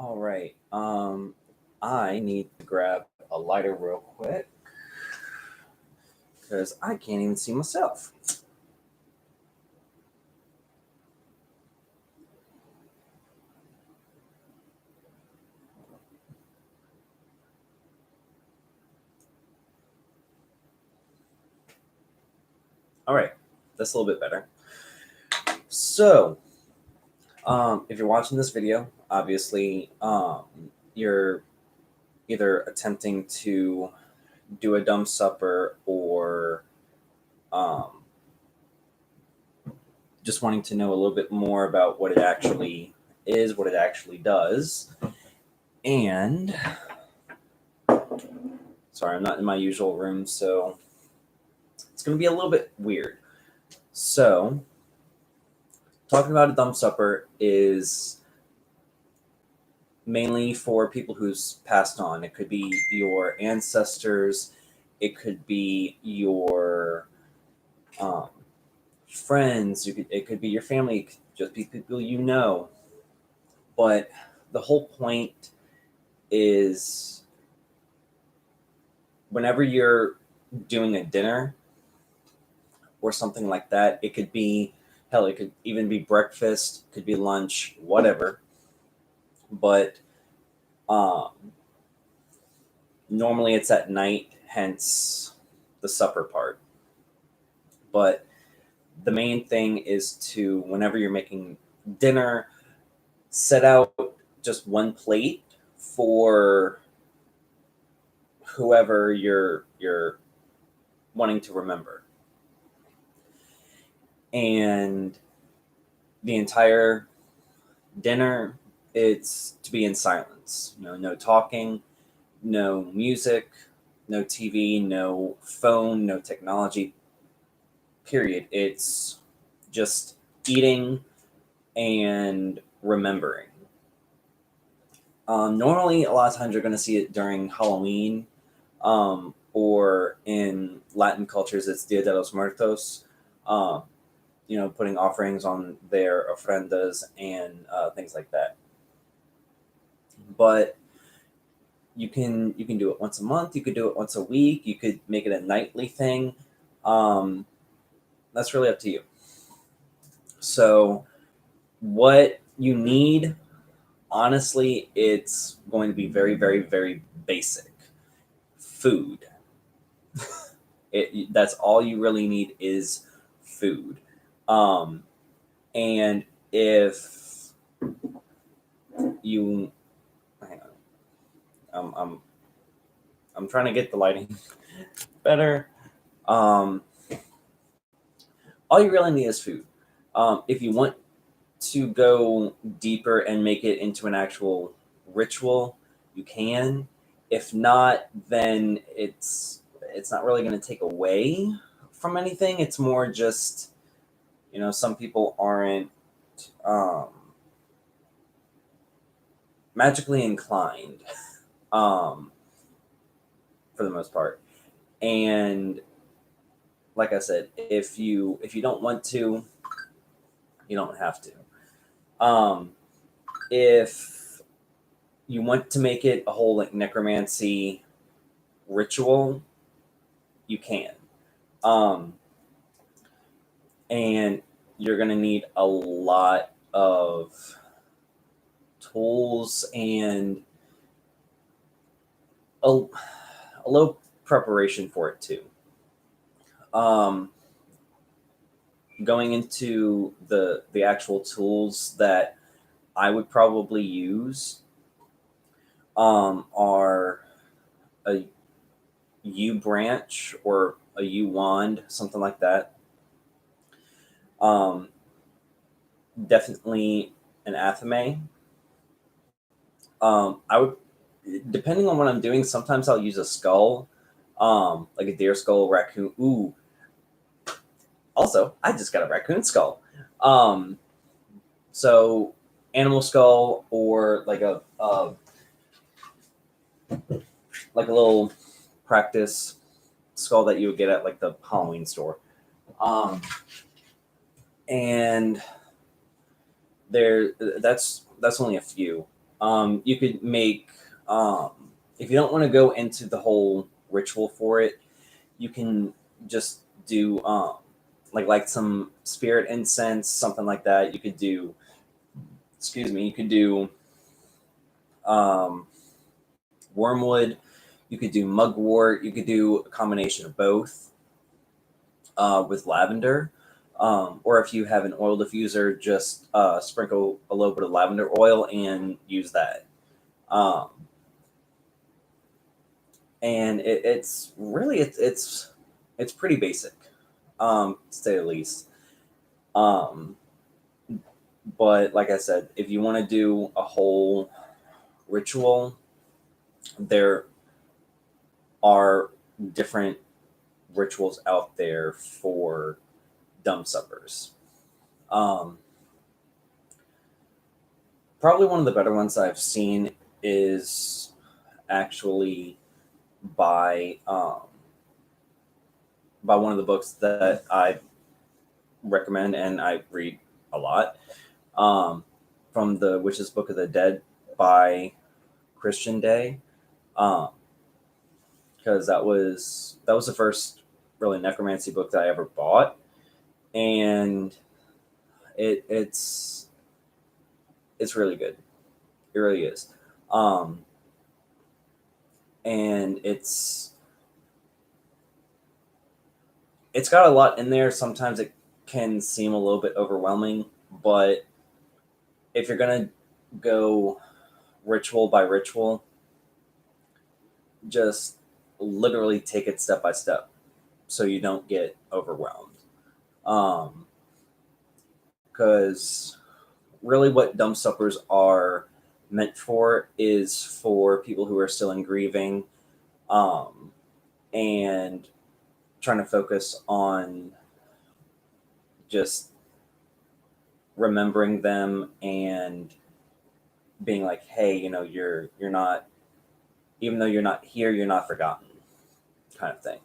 All right. I need to grab a lighter real quick because I can't even see myself. All right, that's a little bit better. So, if you're watching this video, obviously, you're either attempting to do a dumb supper or um, just wanting to know a little bit more about what it actually is, what it actually does. And sorry, I'm not in my usual room, so it's going to be a little bit weird. So, talking about a dumb supper is mainly for people who's passed on. It could be your ancestors, it could be your um, friends, it could be your family, it could just be people you know. But the whole point is whenever you're doing a dinner or something like that, it could be hell, it could even be breakfast, could be lunch, whatever. But um, normally it's at night, hence the supper part. But the main thing is to, whenever you're making dinner, set out just one plate for whoever you're wanting to remember. And the entire dinner, it's to be in silence. No talking, no music, no TV, no phone, no technology. Period. It's just eating and remembering. Normally, a lot of times you're going to see it during Halloween, or in Latin cultures, it's Dia de los Muertos. Um, putting offerings on their ofrendas and things like that. But you can do it once a month. You could do it once a week. You could make it a nightly thing. Um, that's really up to you. So, what you need, honestly, it's going to be very, very, very basic. Food. That's all you really need is food. Um, and if you, hang on, I'm, I'm, I'm trying to get the lighting better. Um, all you really need is food. If you want to go deeper and make it into an actual ritual, you can. If not, then it's not really going to take away from anything. It's more just, some people aren't um, magically inclined, um, for the most part. And like I said, if you don't want to, you don't have to. If you want to make it a whole like necromancy ritual, you can. Um, and you're gonna need a lot of tools and a, a little preparation for it too. Um, Going into the actual tools that I would probably use are a U branch or a U wand, something like that. Um, Definitely an athame. I would, depending on what I'm doing, sometimes I'll use a skull, like a deer skull, raccoon. Ooh, also, I just got a raccoon skull. Um, so animal skull or like a little practice skull that you would get at like the Halloween store. Um, and there, that's only a few. You could make, if you don't want to go into the whole ritual for it, you can just do like some spirit incense, something like that. You could do, excuse me, you could do um, wormwood, you could do mugwort, you could do a combination of both with lavender. Or if you have an oil diffuser, just sprinkle a little bit of lavender oil and use that. Um, and it's really it's pretty basic, to say the least. Um, but like I said, if you want to do a whole ritual, there are different rituals out there for dumb suppers. Um, Probably one of the better ones I've seen is actually by by one of the books that I recommend and I read a lot, um, from the Witch's Book of the Dead by Christian Day, because that was the first really necromancy book that I ever bought, and it's really good. It really is, um, and it's got a lot in there. Sometimes it can seem a little bit overwhelming, but if you're gonna go ritual by ritual, just literally take it step by step so you don't get overwhelmed. Um, because really what dumb suppers are meant for is for people who are still in grieving, um, and trying to focus on just remembering them and being like, hey, you're not, even though you're not here, you're not forgotten, kind of thing.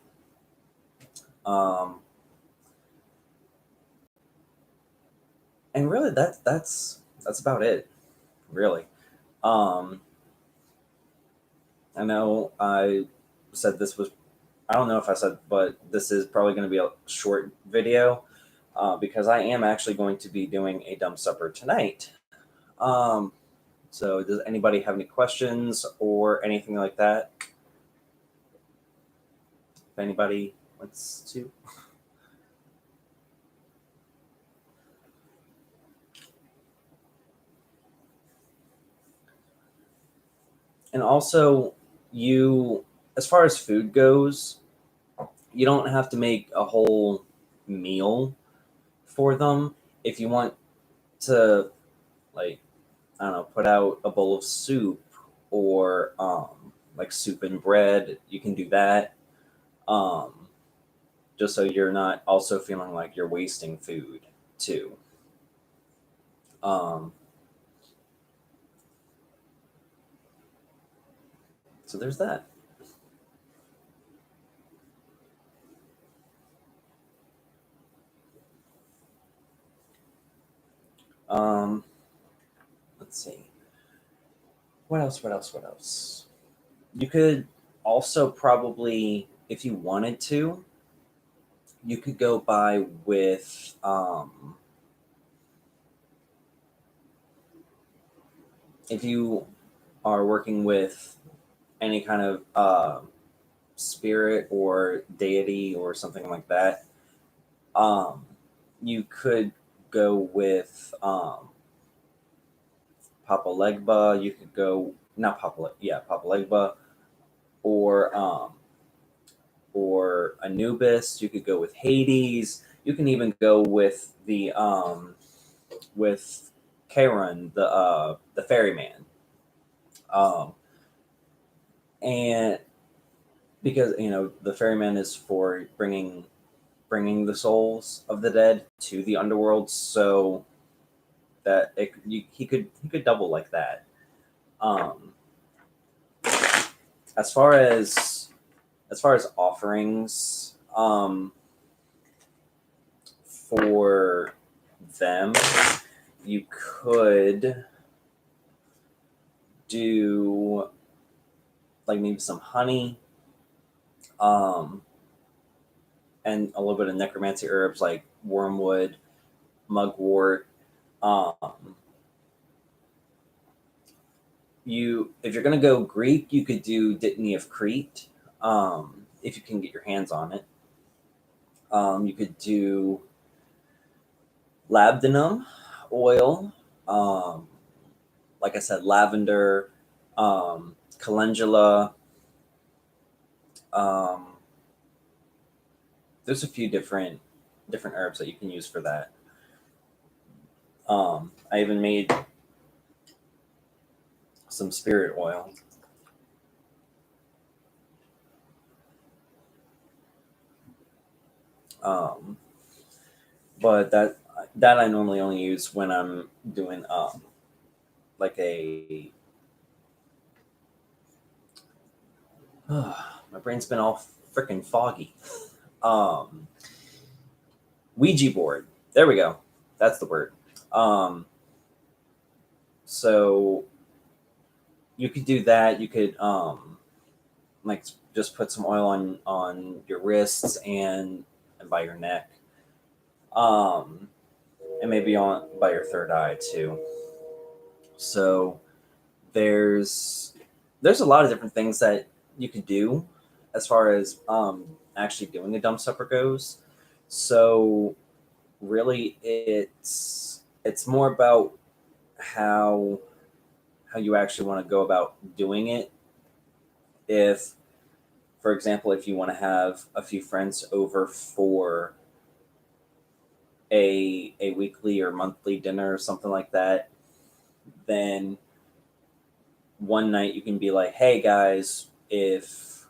Um, and really, that's about it. Really, um, I know I said this was. I don't know if I said, but this is probably going to be a short video, because I am actually going to be doing a dumb supper tonight. Um, so, does anybody have any questions or anything like that? If anybody wants to. And also, you, as far as food goes, you don't have to make a whole meal for them. If you want to, like, I don't know, put out a bowl of soup or like soup and bread, you can do that. Um, just so you're not also feeling like you're wasting food too. Um, so there's that. Um, let's see. What else? What else? What else? You could also probably, if you wanted to, you could go by with if you are working with any kind of spirit or deity or something like that, um, you could go with Papa Legba. You could go, not Papa Legba, or Anubis. You could go with Hades. You can even go with the with Charon, the ferryman. Um, and because the ferryman is for bringing the souls of the dead to the underworld, so that he could double like that. Um, as far as offerings, for them, you could do like maybe some honey, um, and a little bit of necromancy herbs like wormwood, mugwort. Um, if you're gonna go Greek, you could do Dittany of Crete, if you can get your hands on it. You could do labdanum oil, um, like I said, lavender, calendula. Um, there's a few different herbs that you can use for that. I even made some spirit oil. Um, but that I normally only use when I'm doing like a my brain's been all freaking foggy. Um, Ouija board. There we go. That's the word. Um, so you could do that. You could like just put some oil on your wrists and by your neck, um, and maybe on by your third eye too. So there's there's a lot of different things that you could do as far as actually doing a dump supper goes. So really, it's more about how how you actually want to go about doing it. If, for example, if you want to have a few friends over for a weekly or monthly dinner or something like that, then one night you can be like, "Hey guys, if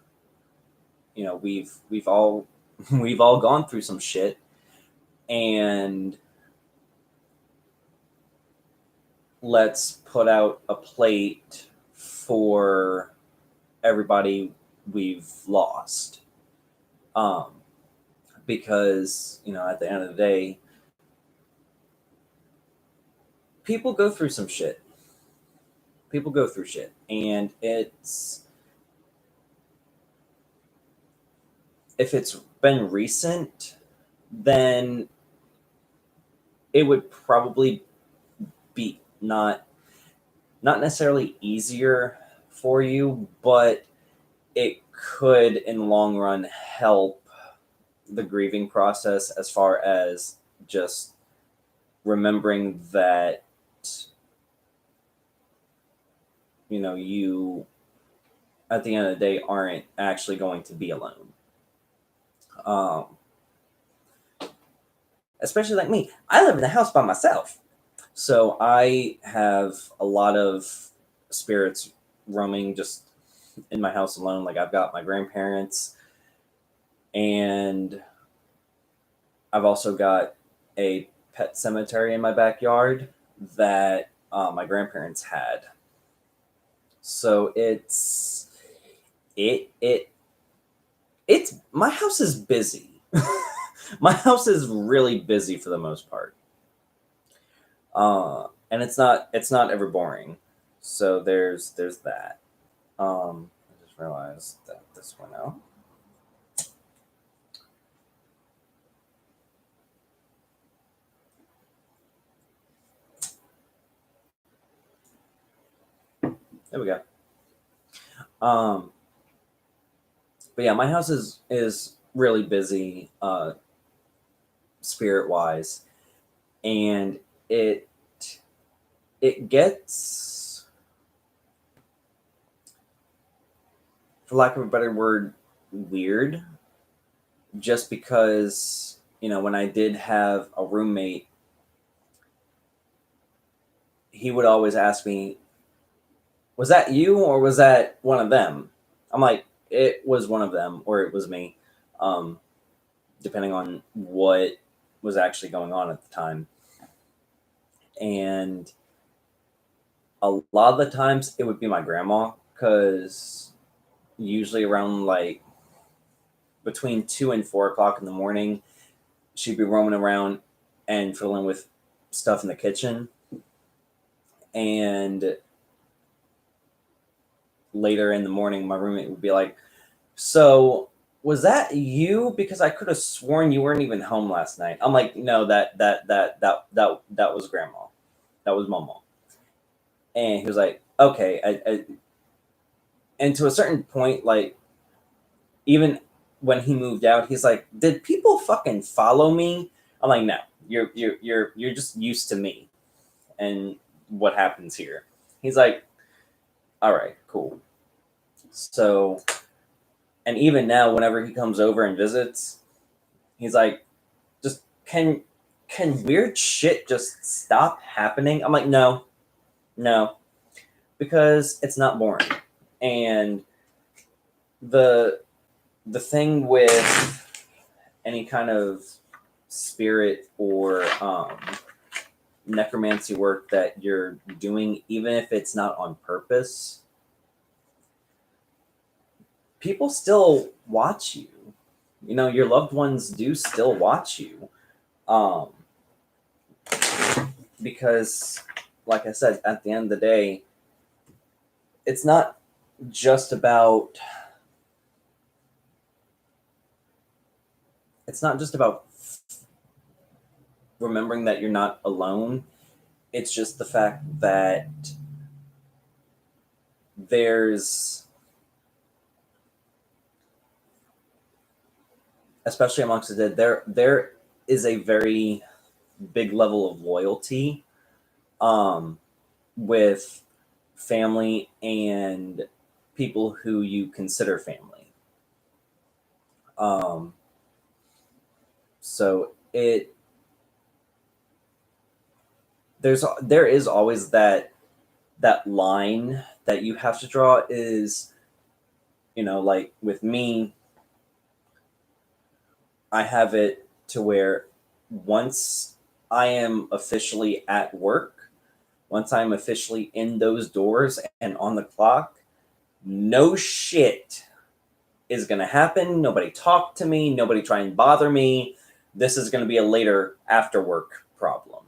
we've all we've all gone through some shit, and let's put out a plate for everybody we've lost." Um, because at the end of the day, people go through some shit. People go through shit, and if it's been recent, then it would probably be not necessarily easier for you, but it could in the long run help the grieving process as far as just remembering that you at the end of the day aren't actually going to be alone. um, Especially like me, I live in a house by myself, so I have a lot of spirits roaming just in my house alone. Like, I've got my grandparents, and I've also got a pet cemetery in my backyard that my grandparents had. So it it it's my house is busy. My house is really busy for the most part, and it's not ever boring. So there's that. I just realized that this went out. There we go. Um, but yeah, my house is really busy, spirit wise, and it it gets, for lack of a better word, weird. Just because when I did have a roommate, he would always ask me, "Was that you or was that one of them?" I'm like, "It was one of them or it was me," um, depending on what was actually going on at the time. And a lot of the times it would be my grandma, because usually around like between 2 and 4 o'clock in the morning, she'd be roaming around and fiddling with stuff in the kitchen. And later in the morning, my roommate would be like, "So was that you? Because I could have sworn you weren't even home last night." I'm like, "No, that was grandma. That was mama." And he was like, "Okay." And to a certain point, like even when he moved out, he's like, "Did people fucking follow me?" I'm like, "No, you're just used to me and what happens here." He's like, "All right, cool." So, and even now, whenever he comes over and visits, he's like, "Just can weird shit just stop happening?" I'm like, "No, no, because it's not boring." And the the thing with any kind of spirit or necromancy work that you're doing, even if it's not on purpose, people still watch you. You know, your loved ones do still watch you. Um, because, like I said, at the end of the day, it's not just about it's not just about remembering that you're not alone. It's just the fact that there's, especially amongst the dead, there is a very big level of loyalty um, with family and people who you consider family. Um, so there is always that line that you have to draw. Is, you know, like with me, I have it to where once I am officially at work, once I'm officially in those doors and on the clock, no shit is going to happen. Nobody talk to me. Nobody try and bother me. This is going to be a later after work problem.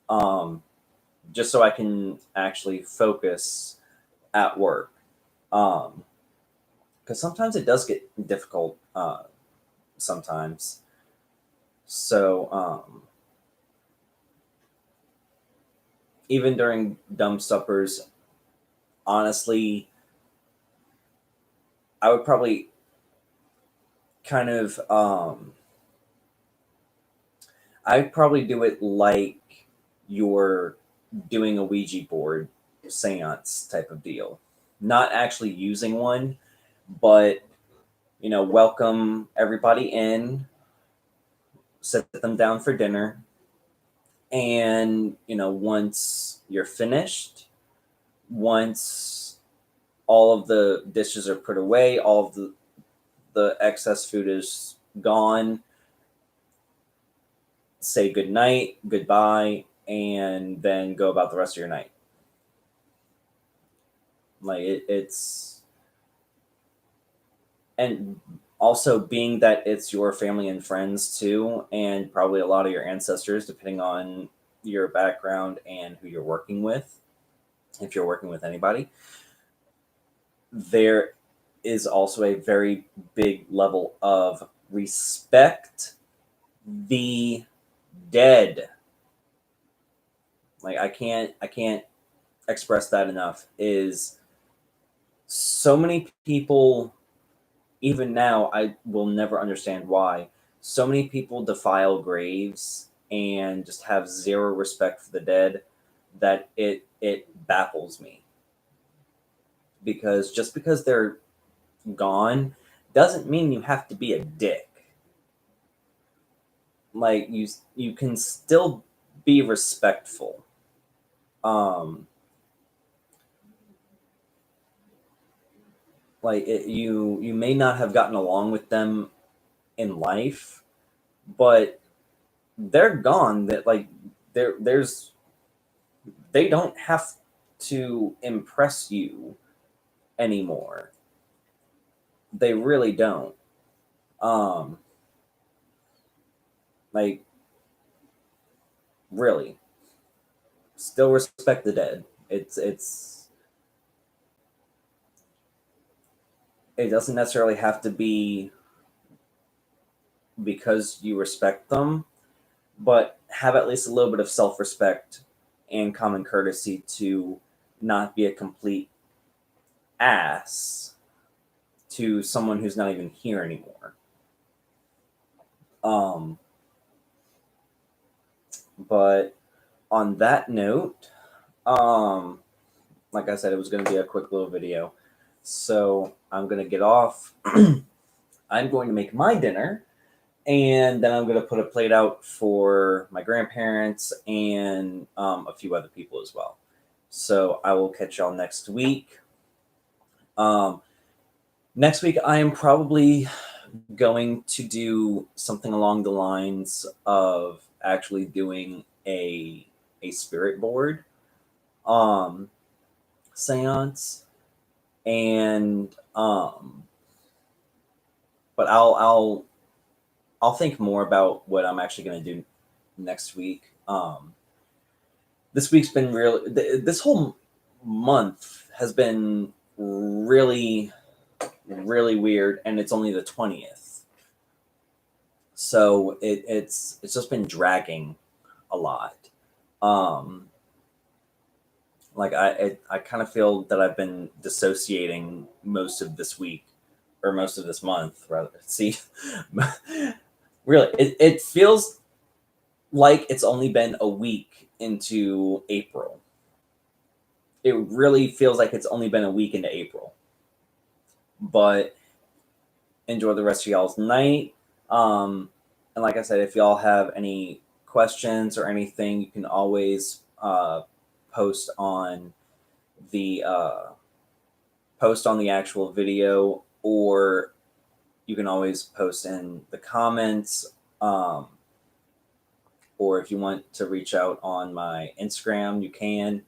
Um, just so I can actually focus at work. Because sometimes it does get difficult. Sometimes. So even during dumb suppers, honestly, I would probably kind of I'd probably do it like you're doing a Ouija board seance type of deal. Not actually using one, but, you know, welcome everybody in, sit them down for dinner, and, you know, once you're finished, once all of the dishes are put away, all of the excess food is gone, say good night, goodbye, and then go about the rest of your night. Like it's and also being that it's your family and friends too, and probably a lot of your ancestors, depending on your background and who you're working with. If you're working with anybody, there is also a very big level of respect the dead. Like I can't express that enough. Is so many people, even now, I will never understand why so many people defile graves and just have zero respect for the dead, that it baffles me. Because just because they're gone doesn't mean you have to be a dick. Like you can still be respectful. Um you may not have gotten along with them in life, but they're gone. That like there's they don't have to impress you anymore. They really don't. Um, like really, still respect the dead. It's it doesn't necessarily have to be because you respect them, but have at least a little bit of self-respect and common courtesy to not be a complete ass to someone who's not even here anymore. Um, but on that note, like I said, it was going to be a quick little video. So I'm going to get off. I'm going to make my dinner, and then I'm going to put a plate out for my grandparents and a few other people as well. So I will catch y'all next week. Next week, I am probably going to do something along the lines of actually doing a spirit board seance, and but I'll think more about what I'm actually going to do next week. This week's been this whole month has been really weird, and it's only the 20th, so it's just been dragging a lot. Like I kind of feel that I've been dissociating most of this week, or most of this month rather. See, really, it feels like it's only been a week into April. It really feels like it's only been a week into April. But enjoy the rest of y'all's night. And like I said, if y'all have any questions or anything, you can always post on the actual video, or you can always post in the comments, or if you want to reach out on my Instagram, you can.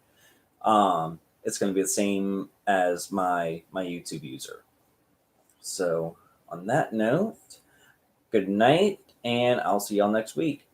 It's going to be the same as my YouTube user. So on that note, good night, and I'll see y'all next week.